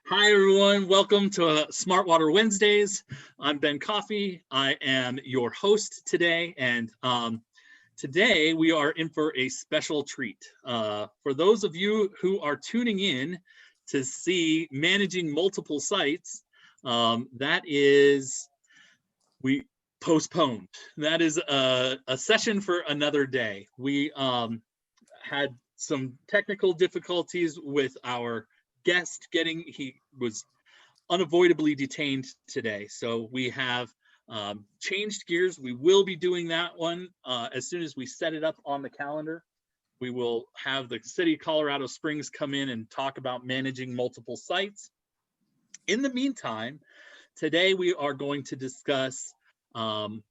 Hi, everyone. Welcome to Smart Water Wednesdays. I'm Ben Coffey. I am your host today, and today we are in for a special treat. For those of you who are tuning in to see managing multiple sites, we postponed. That is a session for another day. We had some technical difficulties with our guest he was unavoidably detained today. So we have changed gears. We will be doing that one as soon as we set it up on the calendar. We will have the city of Colorado Springs come in and talk about managing multiple sites. In the meantime, today we are going to discuss watering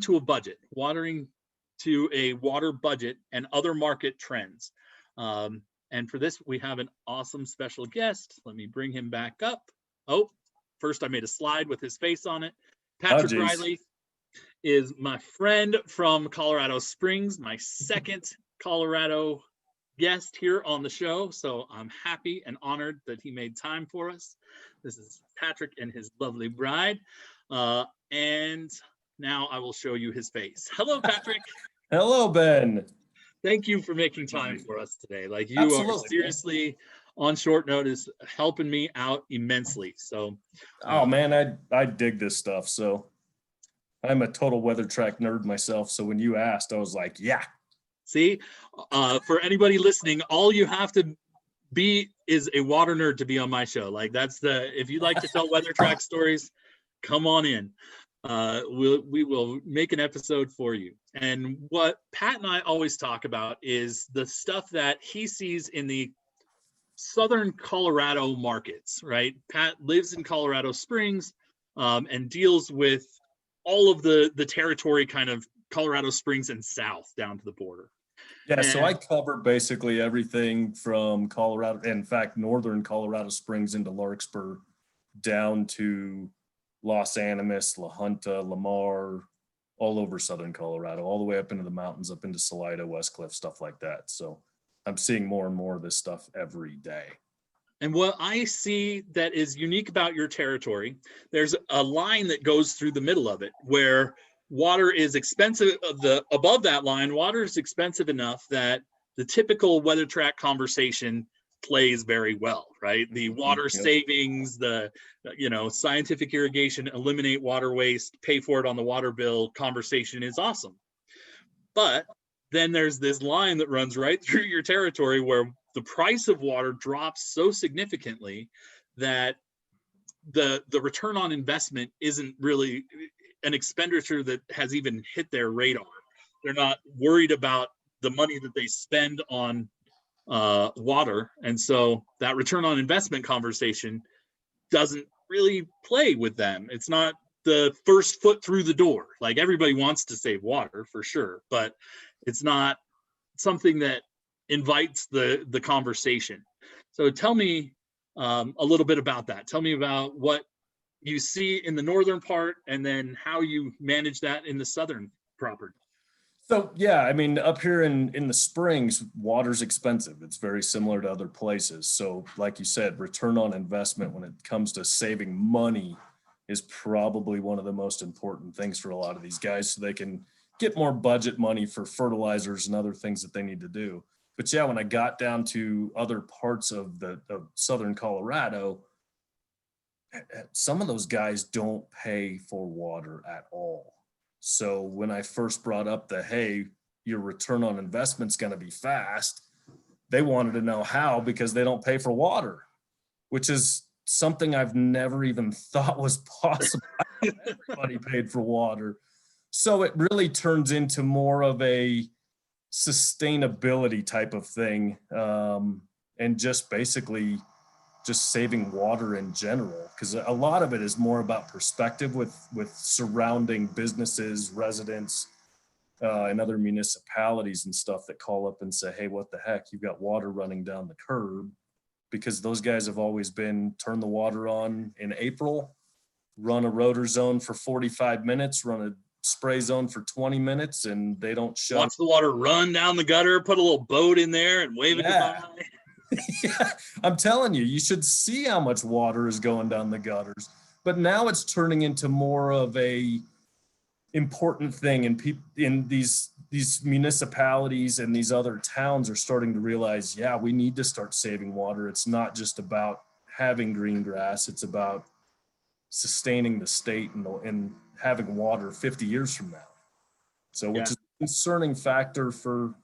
to a budget, watering to a water budget and other market trends. And for this, we have an awesome special guest. Let me bring him back up. Oh, first I made a slide with his face on it. Patrick Riley is my friend from Colorado Springs, my second Colorado guest here on the show. So I'm happy and honored that he made time for us. This is Patrick and his lovely bride. And now I will show you his face. Hello, Patrick. Hello, Ben. Thank you for making time for us today. Like you Absolutely. are seriously on short notice, helping me out immensely. So, oh man, I dig this stuff. So I'm a total Weathertrack nerd myself. So when you asked, I was like, yeah. See, for anybody listening, all you have to be is a water nerd to be on my show. Like if you like to tell Weathertrack stories, come on in. We will make an episode for you. And what Pat and I always talk about is the stuff that he sees in the southern Colorado markets, right? Pat lives in Colorado Springs and deals with all of the territory, kind of Colorado Springs and south down to the border. Yeah, so I cover basically everything from Colorado, in fact, northern Colorado Springs into Larkspur, down to Los Animas, La Junta, Lamar, all over southern Colorado, all the way up into the mountains, up into Salida, Westcliff, stuff like that. So I'm seeing more and more of this stuff every day. And what I see that is unique about your territory, there's a line that goes through the middle of it where water is expensive. Above that line, water is expensive enough that the typical Weathertrack conversation plays very well, right? The water savings, the scientific irrigation, eliminate water waste, pay for it on the water bill conversation is awesome. But then there's this line that runs right through your territory where the price of water drops so significantly that the return on investment isn't really an expenditure that has even hit their radar. They're not worried about the money that they spend on water, and so that return on investment conversation doesn't really play with them. It's not the first foot through the door. Like, everybody wants to save water for sure, but it's not something that invites the conversation. So tell me a little bit about that. Tell me about what you see in the northern part and then how you manage that in the southern property. So, yeah, I mean, up here in the Springs, water's expensive. It's very similar to other places. So like you said, return on investment when it comes to saving money is probably one of the most important things for a lot of these guys, so they can get more budget money for fertilizers and other things that they need to do. But yeah, when I got down to other parts of southern Colorado, some of those guys don't pay for water at all. So when I first brought up hey, your return on investment's going to be fast, they wanted to know how, because they don't pay for water, which is something I've never even thought was possible. Everybody paid for water. So it really turns into more of a sustainability type of thing, and just basically just saving water in general, because a lot of it is more about perspective with surrounding businesses, residents, and other municipalities and stuff that call up and say, hey, what the heck, you've got water running down the curb, because those guys have always been turn the water on in April, run a rotor zone for 45 minutes, run a spray zone for 20 minutes, and they don't shut. Watch the water run down the gutter, put a little boat in there and wave it goodbye. Yeah, I'm telling you, you should see how much water is going down the gutters. But now it's turning into more of a important thing, and people in these municipalities and these other towns are starting to realize, yeah, we need to start saving water. It's not just about having green grass; it's about sustaining the state and having water 50 years from now. So, Yeah. which is a concerning factor for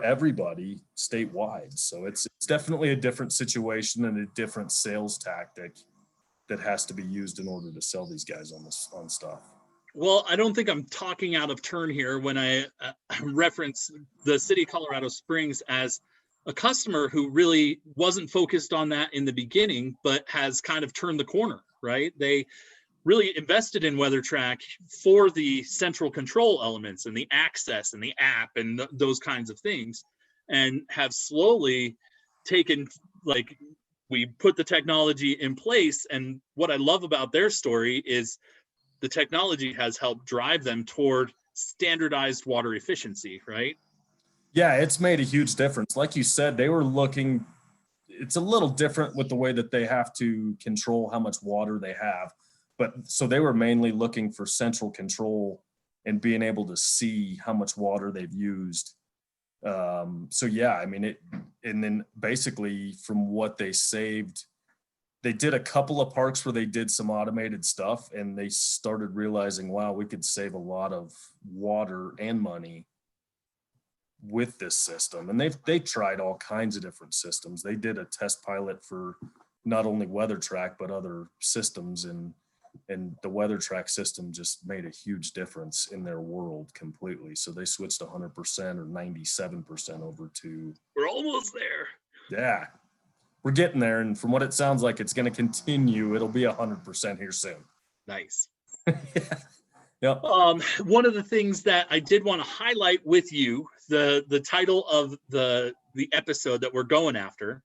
everybody statewide. So it's definitely a different situation and a different sales tactic that has to be used in order to sell these guys on stuff. Well, I don't think I'm talking out of turn here when I reference the city of Colorado Springs as a customer who really wasn't focused on that in the beginning, but has kind of turned the corner, right? They really invested in Weathertrack for the central control elements and the access and the app and those kinds of things, and have slowly taken, like, we put the technology in place. And what I love about their story is the technology has helped drive them toward standardized water efficiency, right? Yeah, it's made a huge difference. Like you said, they were looking, it's a little different with the way that they have to control how much water they have. But so they were mainly looking for central control and being able to see how much water they've used. So yeah, I mean it, and then basically from what they saved, they did a couple of parks where they did some automated stuff, and they started realizing, wow, we could save a lot of water and money with this system. And they tried all kinds of different systems. They did a test pilot for not only Weathertrack but other systems, and the Weathertrack system just made a huge difference in their world completely. So they switched 100% or 97% over to. We're almost there. Yeah, we're getting there. And from what it sounds like, it's going to continue. It'll be 100% here soon. Nice. Yeah. Yep. One of the things that I did want to highlight with you, the title of the episode that we're going after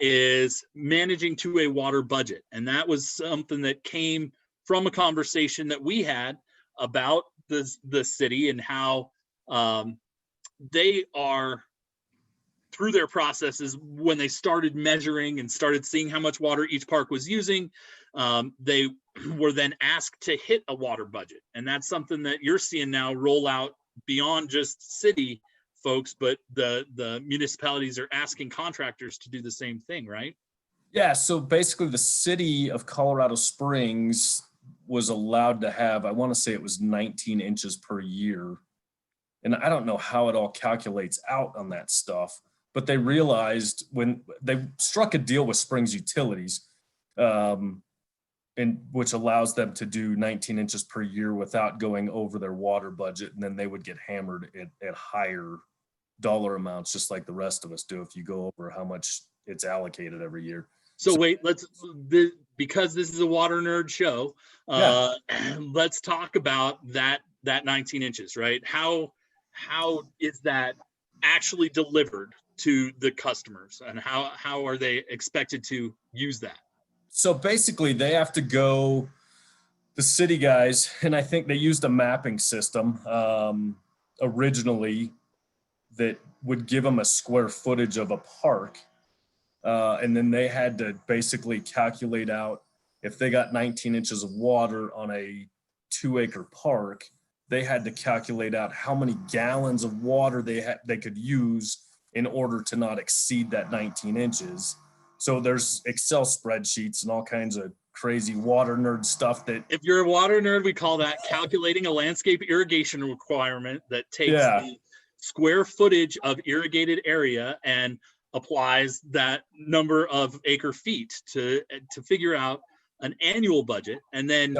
is Managing to a Water Budget. And that was something that came from a conversation that we had about the city and how they are, through their processes, when they started measuring and started seeing how much water each park was using, they were then asked to hit a water budget. And that's something that you're seeing now roll out beyond just city folks, but the municipalities are asking contractors to do the same thing, right? Yeah, so basically the city of Colorado Springs was allowed to have, I want to say it was 19 inches per year. And I don't know how it all calculates out on that stuff, but they realized when they struck a deal with Springs Utilities, and which allows them to do 19 inches per year without going over their water budget. And then they would get hammered at higher dollar amounts, just like the rest of us do if you go over how much it's allocated every year. So wait, because this is a water nerd show, let's talk about that 19 inches, right? How is that actually delivered to the customers, and how are they expected to use that? So basically they have to go, the city guys, and I think they used a mapping system originally that would give them a square footage of a park. And then they had to basically calculate out if they got 19 inches of water on a 2-acre park, they had to calculate out how many gallons of water they could use in order to not exceed that 19 inches. So there's Excel spreadsheets and all kinds of crazy water nerd stuff that. If you're a water nerd, we call that calculating a landscape irrigation requirement that takes the square footage of irrigated area and applies that number of acre feet to figure out an annual budget, and then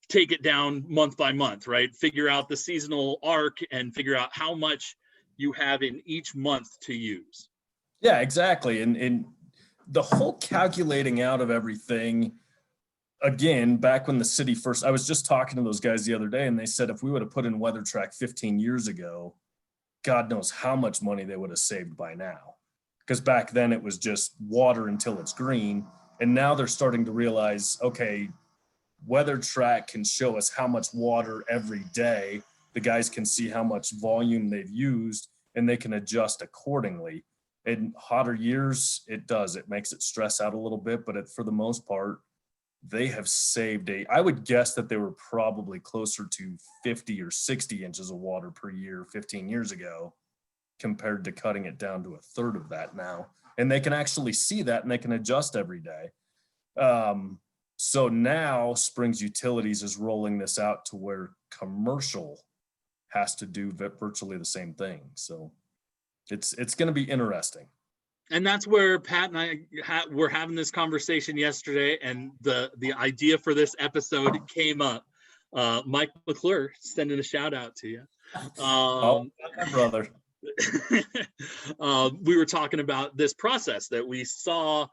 take it down month by month, right? Figure out the seasonal arc and figure out how much you have in each month to use. Yeah, exactly. And the whole calculating out of everything, again, back when the city first, I was just talking to those guys the other day, and they said if we would have put in Weathertrack 15 years ago, God knows how much money they would have saved by now. Because back then it was just water until it's green. And now they're starting to realize, okay, Weathertrack can show us how much water every day. The guys can see how much volume they've used, and they can adjust accordingly. In hotter years, it does. It makes it stress out a little bit, but for the most part, they have saved I would guess that they were probably closer to 50 or 60 inches of water per year 15 years ago, compared to cutting it down to a third of that now. And they can actually see that and they can adjust every day. So now Springs Utilities is rolling this out to where commercial has to do virtually the same thing. So it's going to be interesting. And that's where Pat and I were having this conversation yesterday, and the idea for this episode came up. Mike McClure, sending a shout out to you. Oh, my brother. We were talking about this process that we saw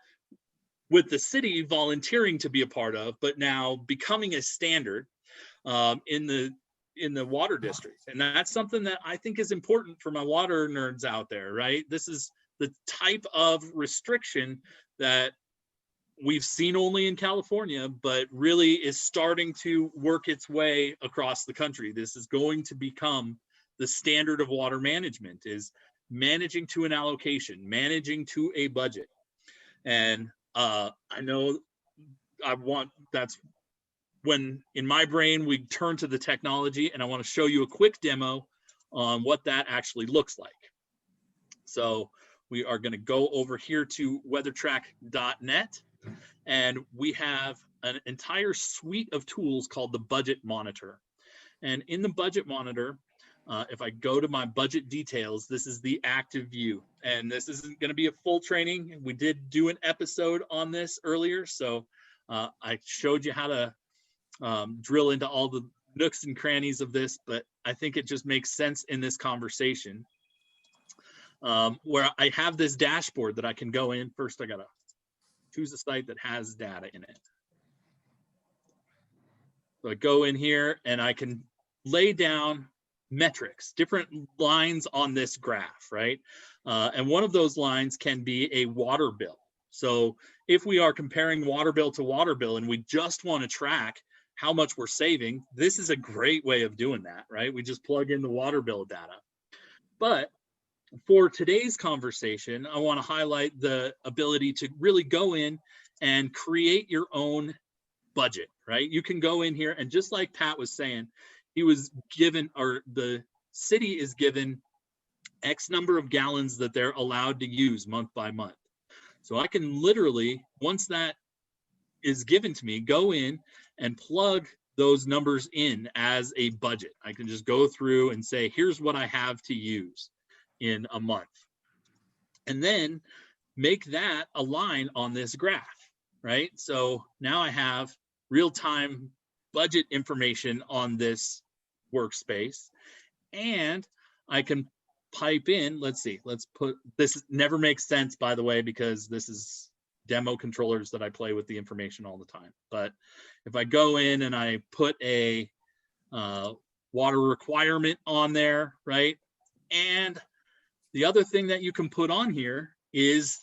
with the city volunteering to be a part of, but now becoming a standard in the water district. And that's something that I think is important for my water nerds out there, right? This is the type of restriction that we've seen only in California, but really is starting to work its way across the country. This is going to become the standard of water management, is managing to an allocation, managing to a budget. And I know that's when in my brain we turn to the technology, and I want to show you a quick demo on what that actually looks like. So we are going to go over here to weathertrack.net, and we have an entire suite of tools called the Budget Monitor. And in the Budget Monitor, if I go to my budget details, this is the active view. And this isn't going to be a full training. We did do an episode on this earlier, so I showed you how to drill into all the nooks and crannies of this, but I think it just makes sense in this conversation. Where I have this dashboard that I can go in. First, I got to choose a site that has data in it. So I go in here and I can lay down metrics, different lines on this graph, right? And one of those lines can be a water bill. So if we are comparing water bill to water bill and we just want to track how much we're saving, this is a great way of doing that, right? We just plug in the water bill data. But for today's conversation, I want to highlight the ability to really go in and create your own budget, right? You can go in here and just like Pat was saying, he was given, or the city is given X number of gallons that they're allowed to use month by month. So I can literally, once that is given to me, go in and plug those numbers in as a budget. I can just go through and say, here's what I have to use in a month, and then make that a line on this graph, right? So now I have real-time budget information on this workspace, and I can pipe in, let's see, let's put, this never makes sense, by the way, because this is demo controllers that I play with the information all the time. But if I go in and I put a water requirement on there, right? And the other thing that you can put on here is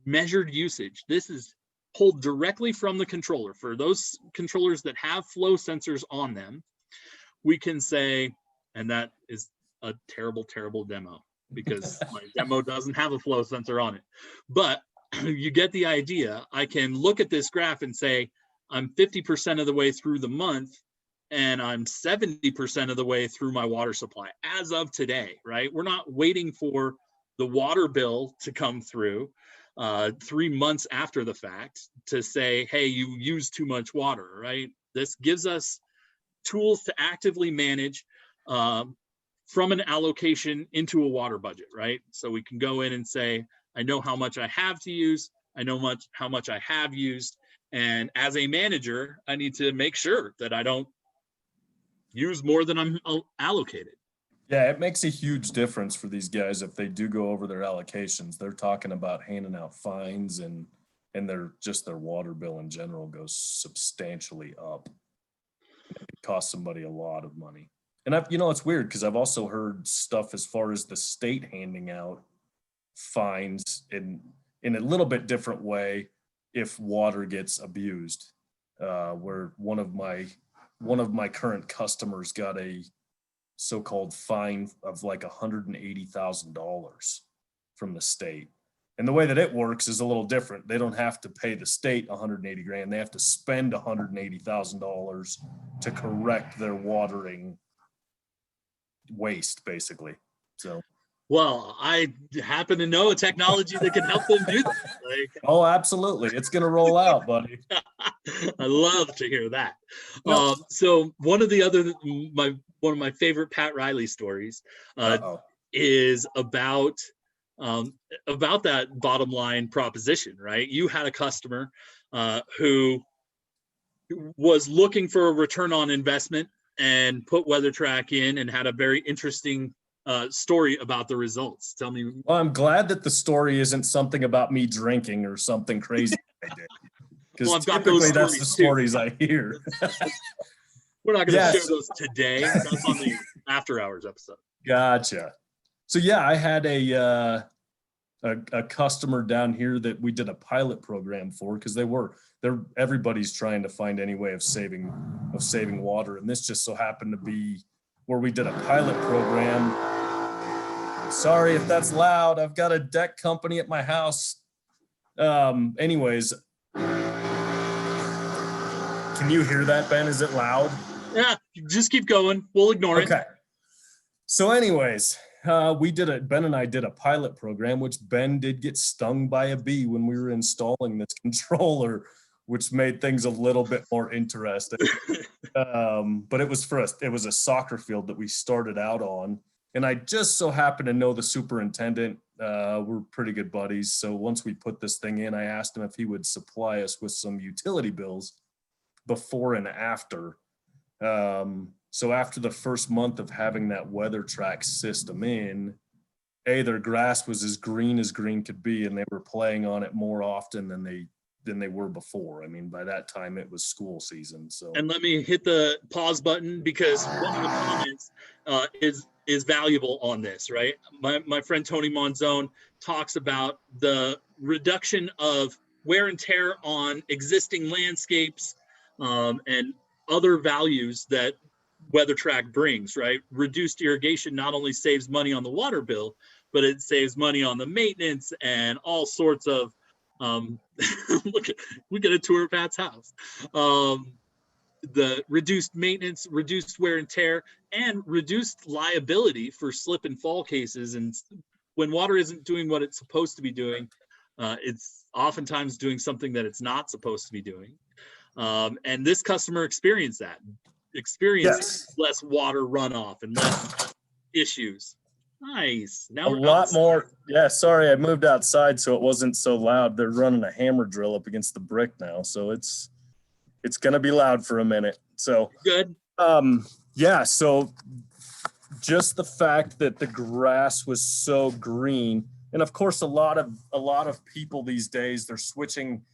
measured usage. This is pulled directly from the controller. For those controllers that have flow sensors on them, we can say, and that is a terrible, terrible demo because my demo doesn't have a flow sensor on it. But you get the idea. I can look at this graph and say, I'm 50% of the way through the month, and I'm 70% of the way through my water supply as of today, right? We're not waiting for the water bill to come through 3 months after the fact to say, hey, you used too much water, right? This gives us tools to actively manage from an allocation into a water budget, right? So we can go in and say, I know how much I have to use, I know how much I have used, and as a manager, I need to make sure that I don't use more than I'm allocated. Yeah, it makes a huge difference for these guys if they do go over their allocations. They're talking about handing out fines, and their water bill in general goes substantially up. It costs somebody a lot of money. And it's weird because I've also heard stuff as far as the state handing out fines in a little bit different way if water gets abused. Where one of my current customers got a so-called fine of like $180,000 from the state. And the way that it works is a little different. They don't have to pay the state 180 grand. They have to spend $180,000 to correct their watering waste, basically. So. Well, I happen to know a technology that can help them do that. Like, oh, absolutely. It's going to roll out, buddy. I love to hear that. Yep. So one of my favorite Pat Riley stories is about that bottom line proposition, right? You had a customer who was looking for a return on investment and put Weathertrack in and had a very interesting story about the results. Tell me. Well, I'm glad that the story isn't something about me drinking or something crazy I did. Because typically that's the stories I hear. We're not going to share those today. That's on the after hours episode. Gotcha. So yeah, I had a customer down here that we did a pilot program for, because everybody's trying to find any way of saving water, and this just so happened to be where we did a pilot program. Sorry if that's loud. I've got a deck company at my house. Anyways, can you hear that, Ben? Is it loud? Yeah, just keep going. We'll ignore it. Okay. So anyways, Ben and I did a pilot program, which Ben did get stung by a bee when we were installing this controller, which made things a little bit more interesting. But it was a soccer field that we started out on. And I just so happened to know the superintendent. We're pretty good buddies. So once we put this thing in, I asked him if he would supply us with some utility bills before and after. So after the first month of having that Weathertrack system in, their grass was as green could be, and they were playing on it more often than they were before. I mean, by that time it was school season. So, and let me hit the pause button, because one of the comments is valuable on this, right? My friend Tony Monzone talks about the reduction of wear and tear on existing landscapes and other values that Weathertrack brings, right? Reduced irrigation not only saves money on the water bill, but it saves money on the maintenance and all sorts of we get a tour of Pat's house. The reduced maintenance, reduced wear and tear, and reduced liability for slip and fall cases. And when water isn't doing what it's supposed to be doing, it's oftentimes doing something that it's not supposed to be doing. And this customer experienced less water runoff and less issues. Nice. Now a lot more. Yeah, sorry, I moved outside so it wasn't so loud. They're running a hammer drill up against the brick now, so it's gonna be loud for a minute. So good. Yeah, so just the fact that the grass was so green, and of course a lot of people these days, they're switching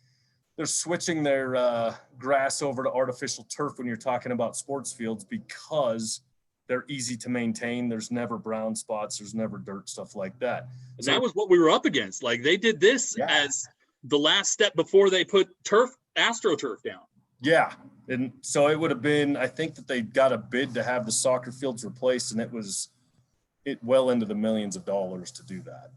their grass over to artificial turf when you're talking about sports fields, because they're easy to maintain. There's never brown spots. There's never dirt, stuff like that. And that was what we were up against. Like, they did this as the last step before they put AstroTurf down. Yeah. And so it would have been, I think that they got a bid to have the soccer fields replaced, and it well into the millions of dollars to do that.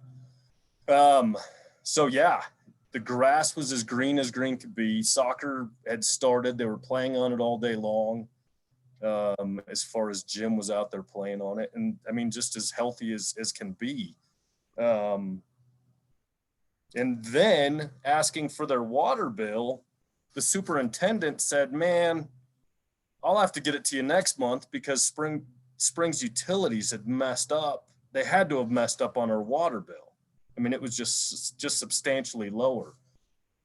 So yeah, the grass was as green could be. Soccer had started. They were playing on it all day long. As far as Jim was out there playing on it, and I mean, just as healthy as can be. And then asking for their water bill, the superintendent said, "Man, I'll have to get it to you next month, because Springs Utilities had messed up. They had to have messed up on our water bill. I mean, it was just substantially lower."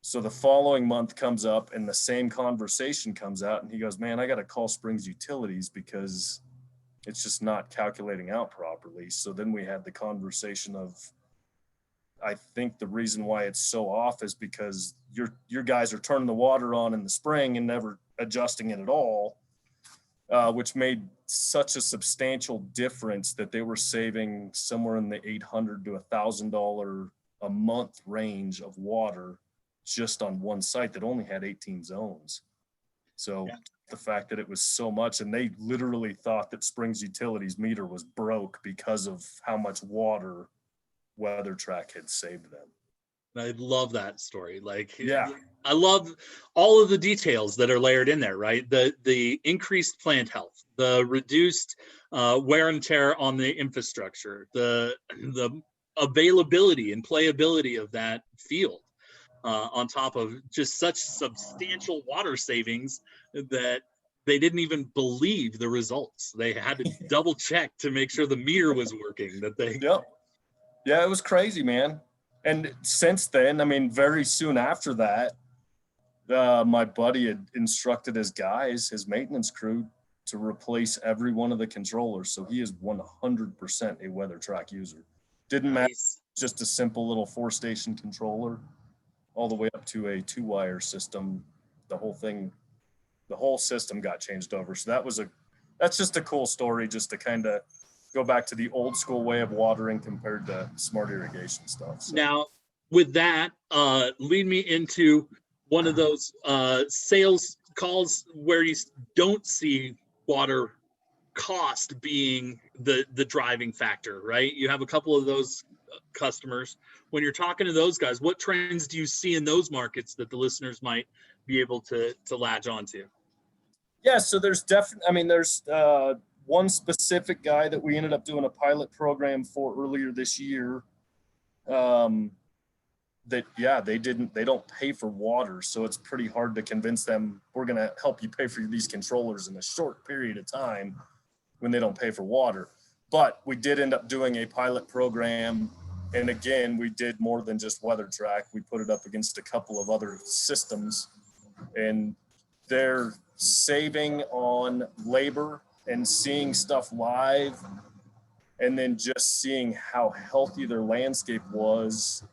So the following month comes up and the same conversation comes out, and he goes, "Man, I got to call Springs Utilities because it's just not calculating out properly." So then we had the conversation of, I think the reason why it's so off is because your guys are turning the water on in the spring and never adjusting it at all, which made such a substantial difference that they were saving somewhere in the $800 to $1,000 a month range of water just on one site that only had 18 zones. So the fact that it was so much, and they literally thought that Springs Utilities meter was broke because of how much water Weathertrack had saved them. I love that story. Like, Yeah. I love all of the details that are layered in there, right? The increased plant health, the reduced wear and tear on the infrastructure, the availability and playability of that field, on top of just such substantial water savings that they didn't even believe the results. They had to double check to make sure the meter was working. That they Yep. Yeah, it was crazy, man. And since then, I mean, very soon after that, my buddy had instructed his guys, his maintenance crew, to replace every one of the controllers. So he is 100% a Weathertrack user. Didn't matter, nice. just a simple little 4-station controller, all the way up to a 2-wire system. The whole thing, the whole system got changed over. So that's just a cool story, just to kind of go back to the old school way of watering compared to smart irrigation stuff. So. Now, with that, lead me into one of those sales calls where you don't see water cost being the driving factor, right? You have a couple of those customers. When you're talking to those guys, what trends do you see in those markets that the listeners might be able to latch onto? Yeah, so there's definitely, I mean, there's one specific guy that we ended up doing a pilot program for earlier this year. That, yeah, they don't pay for water, so it's pretty hard to convince them we're going to help you pay for these controllers in a short period of time when they don't pay for water. But we did end up doing a pilot program, and again, we did more than just Weathertrack. We put it up against a couple of other systems, and they're saving on labor and seeing stuff live, and then just seeing how healthy their landscape was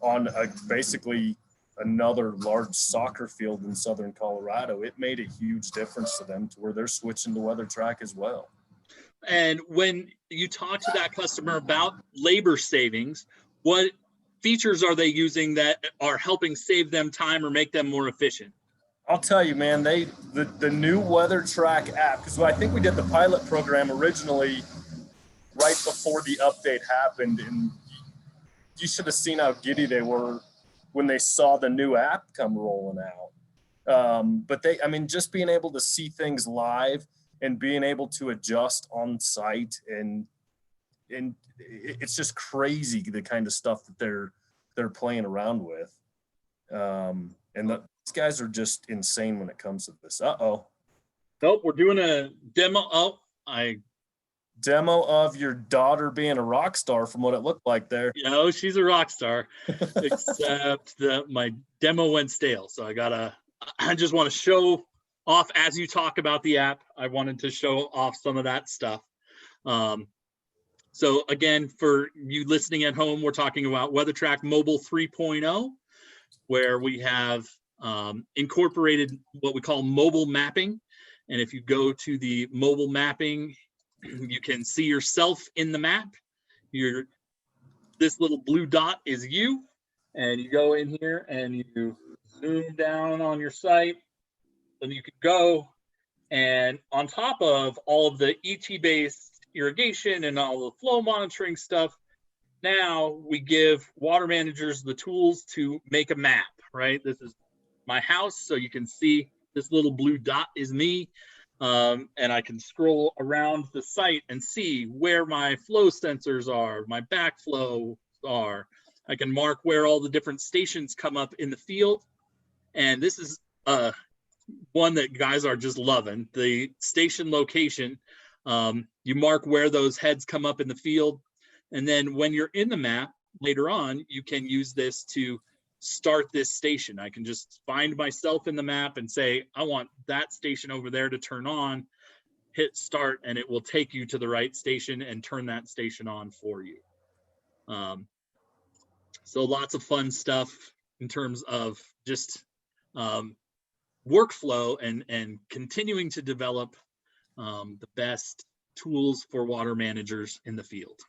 on basically another large soccer field in southern Colorado. It made a huge difference to them to where they're switching to Weathertrack as well. And when you talk to that customer about labor savings, what features are they using that are helping save them time or make them more efficient? I'll tell you, man, the new Weathertrack app, because I think we did the pilot program originally right before the update happened, and you should have seen how giddy they were when they saw the new app come rolling out. But just being able to see things live and being able to adjust on site, and it's just crazy the kind of stuff that they're playing around with. These guys are just insane when it comes to this. Nope, we're doing a demo. Demo of your daughter being a rock star from what it looked like there. She's a rock star, except that my demo went stale. So I just want to show off as you talk about the app. I wanted to show off some of that stuff. So again, for you listening at home, we're talking about Weathertrack Mobile 3.0, where we have incorporated what we call mobile mapping. And if you go to the mobile mapping, you can see yourself in the map. This little blue dot is you, and you go in here and you zoom down on your site, and you could go, and on top of all of the ET-based irrigation and all the flow monitoring stuff, now we give water managers the tools to make a map, right? This is my house, so you can see this little blue dot is me. And I can scroll around the site and see where my flow sensors are, my backflow are. I can mark where all the different stations come up in the field. And this is one that guys are just loving. The station location, you mark where those heads come up in the field. And then when you're in the map later on, you can use this to start this station. I can just find myself in the map and say, I want that station over there to turn on, hit start, and it will take you to the right station and turn that station on for you. So lots of fun stuff in terms of just workflow and continuing to develop the best tools for water managers in the field.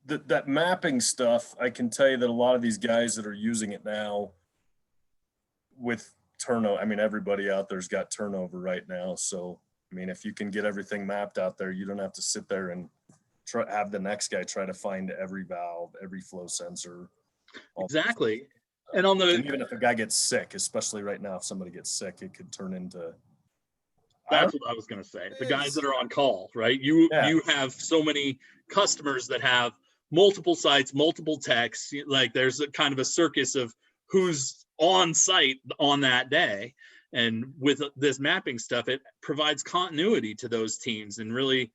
That mapping stuff, I can tell you that a lot of these guys that are using it now with turnover, everybody out there's got turnover right now. So, if you can get everything mapped out there, you don't have to sit there and have the next guy try to find every valve, every flow sensor. Exactly. And on the, and even if a guy gets sick, especially right now, if somebody gets sick, it could turn into. That's what I was going to say. The guys that are on call, right? You have so many customers that have multiple sites, multiple techs. Like there's a kind of a circus of who's on site on that day. And with this mapping stuff, it provides continuity to those teams and really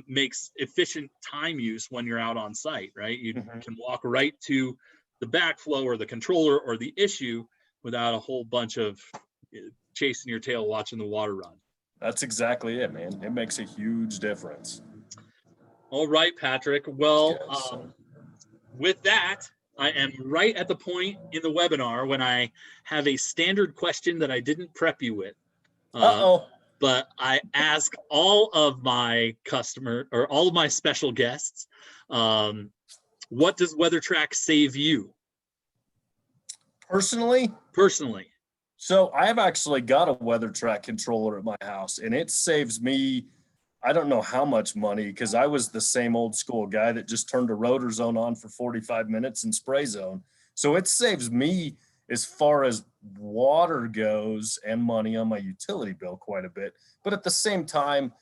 makes efficient time use when you're out on site, right? You can walk right to the backflow or the controller or the issue without a whole bunch of chasing your tail watching the water run. That's exactly it, man. It makes a huge difference. All right, Patrick. Well, with that, I am right at the point in the webinar when I have a standard question that I didn't prep you with. But I ask all of my all of my special guests, what does Weathertrack save you? Personally? Personally. So I've actually got a Weathertrack controller at my house, and it saves me, I don't know how much money, because I was the same old school guy that just turned a rotor zone on for 45 minutes and spray zone. So it saves me as far as water goes and money on my utility bill quite a bit. But at the same time,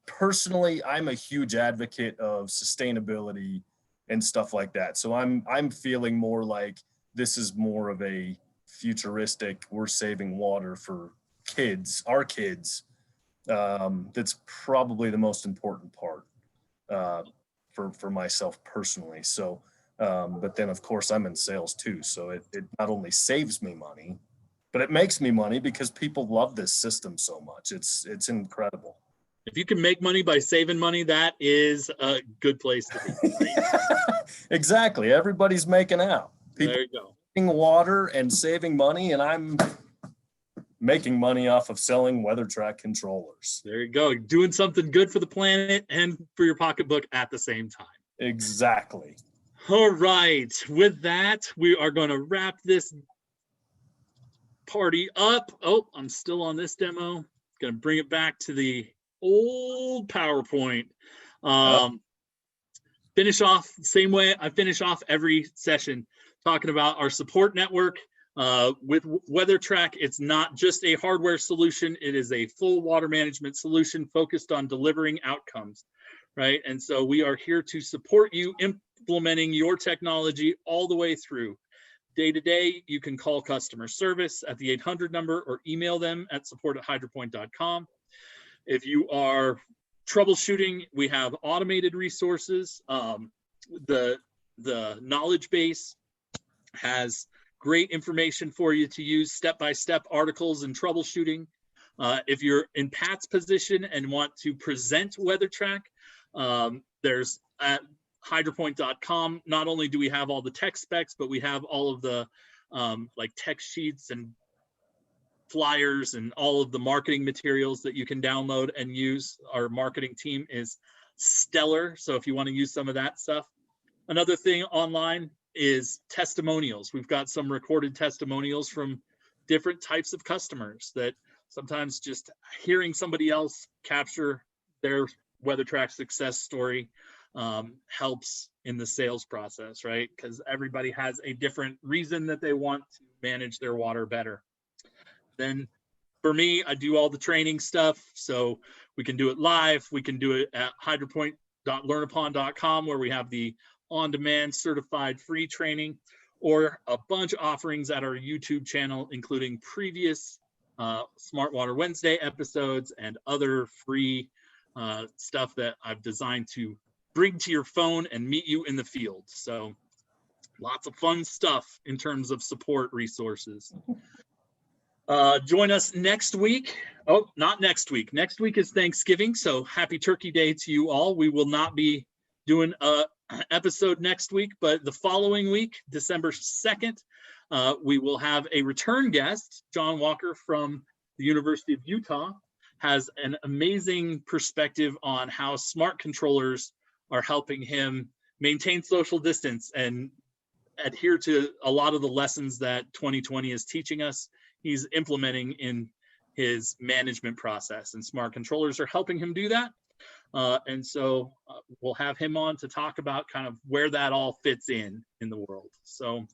personally, I'm a huge advocate of sustainability and stuff like that. So I'm feeling more like this is more of a futuristic, we're saving water for kids, our kids. That's probably the most important part for myself personally. So, but then of course I'm in sales too. So it not only saves me money, but it makes me money because people love this system so much. It's incredible. If you can make money by saving money, that is a good place to be. Right? Exactly. Everybody's making out. People there you go. Water and saving money, and I'm making money off of selling Weathertrack controllers. There you go. Doing something good for the planet and for your pocketbook at the same time. Exactly. All right. With that, we are going to wrap this party up. Oh, I'm still on this demo. Going to bring it back to the old PowerPoint. Finish off the same way I finish off every session, talking about our support network. With Weathertrack, it's not just a hardware solution, it is a full water management solution focused on delivering outcomes, right? And so we are here to support you implementing your technology all the way through. Day to day, you can call customer service at the 800 number or email them at support@hydropoint.com. If you are troubleshooting, we have automated resources. The knowledge base has great information for you to use, step-by-step articles and troubleshooting. If you're in Pat's position and want to present Weathertrack, there's at hydropoint.com. Not only do we have all the tech specs, but we have all of the like tech sheets and flyers and all of the marketing materials that you can download and use. Our marketing team is stellar. So if you want to use some of that stuff. Another thing online is testimonials. We've got some recorded testimonials from different types of customers that sometimes just hearing somebody else capture their Weathertrack success story helps in the sales process, right? Because everybody has a different reason that they want to manage their water better. Then for me, I do all the training stuff. So we can do it live. We can do it at hydropoint.learnupon.com where we have the on-demand certified free training, or a bunch of offerings at our YouTube channel, including previous Smart Water Wednesday episodes and other free stuff that I've designed to bring to your phone and meet you in the field. So lots of fun stuff in terms of support resources. Join us next week. Oh, not next week. Next week is Thanksgiving, so happy Turkey Day to you all. We will not be doing a episode next week, but the following week, December 2nd, we will have a return guest. John Walker from the University of Utah has an amazing perspective on how smart controllers are helping him maintain social distance and adhere to a lot of the lessons that 2020 is teaching us. He's implementing in his management process, and smart controllers are helping him do that. And so we'll have him on to talk about kind of where that all fits in the world. So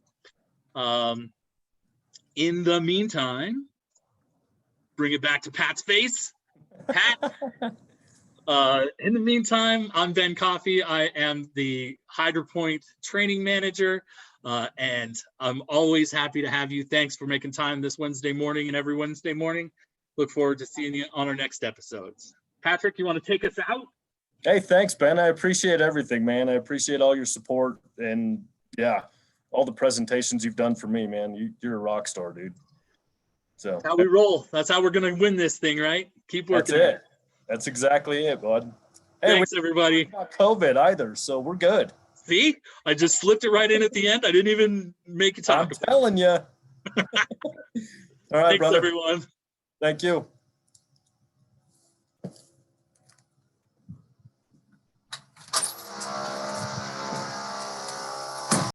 in the meantime, bring it back to Pat's face. Pat, in the meantime, I'm Ben Coffey. I am the Hydro Point training manager, and I'm always happy to have you. Thanks for making time this Wednesday morning and every Wednesday morning. Look forward to seeing you on our next episodes. Patrick, you want to take us out? Hey, thanks, Ben. I appreciate everything, man. I appreciate all your support and, yeah, all the presentations you've done for me, man. You're a rock star, dude. So that's how we roll. That's how we're going to win this thing, right? Keep working. That's it. That's exactly it, bud. Hey, thanks, everybody. Not COVID either, so we're good. See, I just slipped it right in at the end. I didn't even make you talk. I'm telling you. All right, thanks, brother. everyone. Thank you.